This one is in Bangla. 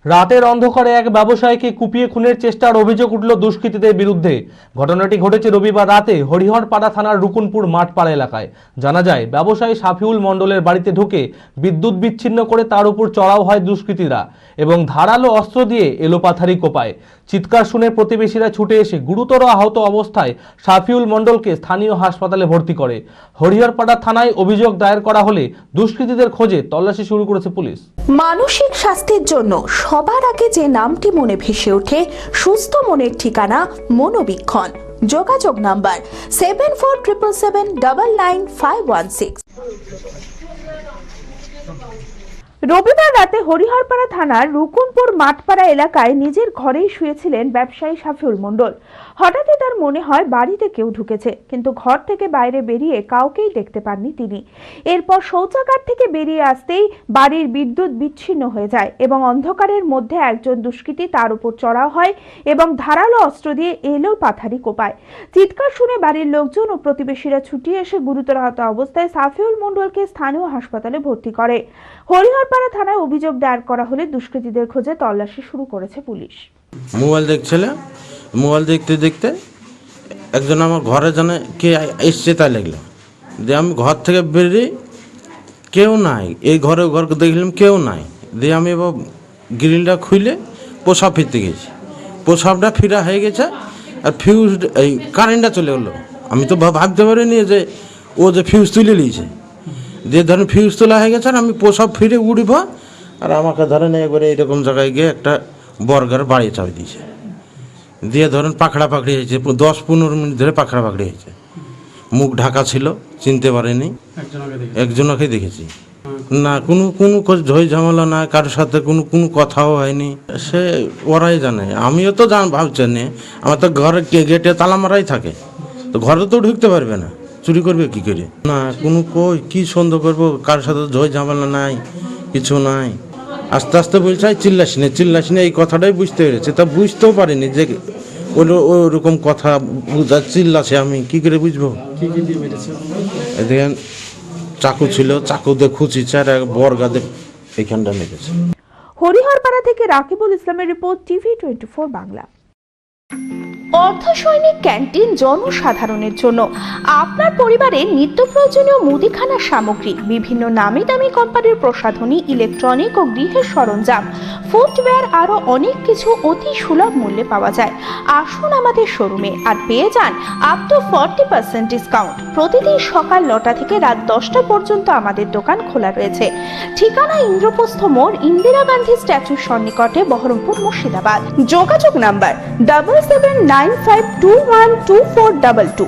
রাতের অন্ধকারে এক ব্যবসায়ীকে কুপিয়ে খুনের চেষ্টার অভিযোগ উঠল দুষ্কৃতীদের বিরুদ্ধে। ঘটনাটি ঘটেছে রবিবার রাতে হরিহরপাড়া থানার রুকুনপুর মাঠপাড়া এলাকায়। জানা যায়, ব্যবসায়ী সাফিউল মণ্ডলের বাড়িতে ঢুকে বিদ্যুৎ বিচ্ছিন্ন করে তার উপর চড়াও হয় দুষ্কৃতীরা এবং ধারালো অস্ত্র দিয়ে এলোপাথারি কোপায়। চিৎকার শুনে প্রতিবেশীরা ছুটে এসে গুরুতর আহত অবস্থায় সাফিউল মণ্ডলকে স্থানীয় হাসপাতালে ভর্তি করে। হরিহরপাড়া থানায় অভিযোগ দায়ের করা হলে দুষ্কৃতীদের খোঁজে তল্লাশি শুরু করেছে পুলিশ। মানসিক স্বাস্থ্যের জন্য সবার আগে যে নামটি মনে ভেসে ওঠে, সুস্থ মনের ঠিকানা মনোবীক্ষণ। যোগাযোগ নাম্বার 7477799516। রবিবার রাতে হরিহরপাড়া থানার রুকুনপুর মাঠপাড়া এলাকায় নিজের ঘরেই শুয়েছিলেন ব্যবসায়ী সাফিউল মণ্ডল। হঠাৎই তার মনে হয় বাড়িতে কেউ ঢুকেছে, কিন্তু ঘর থেকে বাইরে বেরিয়ে কাউকেই দেখতে পাননি তিনি। এরপর শৌচাগার থেকে বেরিয়ে আসতেই বাড়ির বিদ্যুৎ বিচ্ছিন্ন হয়ে যায় এবং অন্ধকারের মধ্যে একজন দুষ্কৃতী তার উপর চড়াও হয় এবং ধারালো অস্ত্র দিয়ে এলোপাথারি কোপায়। চিৎকার শুনে বাড়ির লোকজন ও প্রতিবেশীরা ছুটে এসে গুরুতর আহত অবস্থায় সাফিউল মণ্ডলকে স্থানীয় হাসপাতালে ভর্তি করে। হরিহরপাড়া থানায় অভিযোগ দায়ের করা হলে দুষ্কৃতীদের খোঁজে তল্লাশি শুরু করেছে পুলিশ। মোবাইল দেখছিল, মোবাইল দেখতে দেখতে একজন আমার ঘরে জানে কে এসছে তাই লাগলো। দিয়ে আমি ঘর থেকে বেরিয়ে কেউ নাই, এই ঘরে দেখলাম কেউ নাই। দিয়ে আমি এবার গ্রিলটা খুলে প্রসাব ফিরতে গেছি। প্রসাবটা ফিরা হয়ে গেছে আর ফিউজ এই কারেন্টটা চলে গেলো। আমি তো ভাবতে পারিনি যে ও যে ফিউজ তুলে নিয়েছে। দিয়ে ধরেন ফিউজ তোলা হয়ে গেছে আর আমি প্রসাব ফিরে উঠব আর আমাকে ধরেন একবারে এইরকম জায়গায় গিয়ে একটা বর্গার বাড়ি চাপি দিয়েছে। দিয়ে ধরেন পাখড়া পাখড়ি হয়েছে, 10-15 মিনিট ধরে পাখড়া পাখড়ি হয়েছে। মুখ ঢাকা ছিল, চিনতে পারেনি। একজনকে দেখেছি না, কোনো ঝই ঝামেলা না, কারোর সাথে কোনো কথাও হয়নি। সে ওরাই জানে, আমিও তো ভাবছি না। আমার তো ঘরে গেটে তালা মারাই থাকে, তো ঘরে তো ঢুকতে পারবে না, চুরি করবে কি করে? না কি সন্দেহ করবো, কারোর সাথে ঝই ঝামেলা নাই, কিছু নাই। আস্তে আস্তে বলছে চিল্লাস না, এই কথাটাই বুঝতে পেরেছে। তা বুঝতেও পারিনি যে ওরকম কথা চিল্লাছে, আমি কি করে বুঝবো? দেখেন চাকু ছিল, চাকু দিয়ে খুঁচিছে আর বর্গাতে এইখানটা মেরেছে। হরিহরপাড়া থেকে রাকিবুল ইসলামের রিপোর্ট, TV24 বাংলা। অর্ধসৈনিক ক্যান্টিন জনসাধারণের জন্য আপনার পরিবারের নিত্য প্রয়োজনীয় মুদিখানার সামগ্রী, বিভিন্ন নামি দামি কোম্পানির প্রসাধনী, ইলেকট্রনিক ও গৃহের সরঞ্জাম, ফুটওয়্যার, আরো অনেক কিছু অতি সুলভ মূল্যে পাওয়া যায়। আসুন আমাদের শোরুমে আর পেয়ে যান আপ টু 40% ডিসকাউন্ট। প্রতিদিন সকাল 9টা থেকে রাত 10টা পর্যন্ত আমাদের দোকান খোলা রয়েছে। ঠিকানা ইন্দ্রপ্রস্থ মোড়, ইন্দিরা গান্ধী স্ট্যাচুর সন্নিকটে, বহরমপুর, মুর্শিদাবাদ। যোগাযোগ নাম্বার 7795212422।